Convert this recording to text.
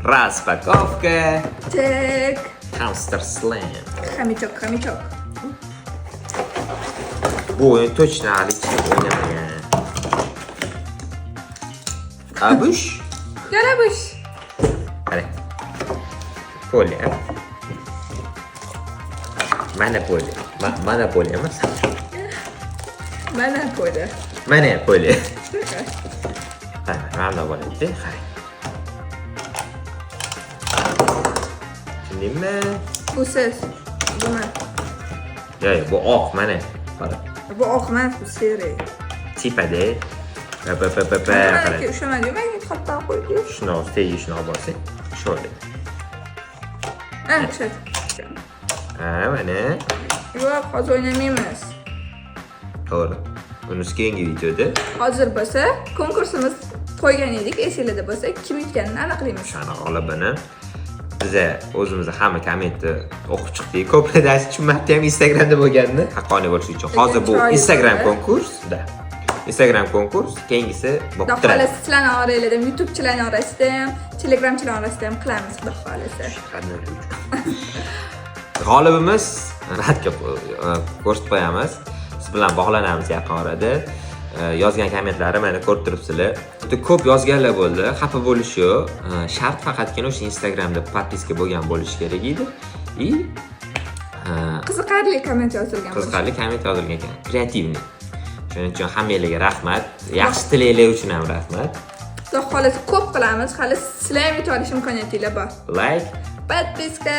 Распаковка. Так. Hamster Slam. Хомячок. Bu точно Alice oynamagan. Abush. Galabush. Hadi. Polya. Monopoly. Monopoly emas. Mana ko'rdi. Monopoly. Mana bo'ladi. Qarang. Tushundingmi? Bu siz. Bu men. Yo'q, bu oq mana. Qara. Bu oq emas, bu seri. Tipada. Qarang, ushlamaydi, men xatta qo'ydi. Shuni tegi shuni olib olsang. Sho'rlik. Chat. Mana. Yo'q, hozir o'ynamaymiz. To'g'ri. Bunisi keyingi videoda. Hozir bo'lsa, konkursimiz qo'ygan edik, esingizda bo'lsa, kim yutganini aniqlaymiz. Shuni g'olibini biz o'zimiz hamma kommentni o'qib chiqdik. Ko'plar tushunmabdi ham Instagramda bo'lganini. Haqqoniy bo'lish uchun. Hozir bu Instagram konkursda. Instagram konkurs, keyingisi bo'lib turadi. Xolos sizlarning oranglarda ham, YouTubechilarning orasida ham, Telegramchilar orasida ham qilamiz, xudo xolasa. G'olibimiz radga ko'rsatib qo'yamiz. Siz bilan bog'lanamiz yaqin orada. Yozgan kommentlari mana ko'rib turibsizlar. Juda ko'p yozganlar bo'ldi. Xafa bo'lish yo'q. Shart faqatgina o'sha Instagramda podpiska bo'lgan bo'lishi kerak edi. Qiziqarli komment yozilgan. Qiziqarli komment yozilgan ekan. Kreativniy. Shuning uchun hammalarga rahmat. Yaxshi tilaklar uchun ham rahmat. Xudo xolasa ko'p qilamiz. Hali sizlar ham yuta olish imkoniyatinglar bor. Like, Podpiska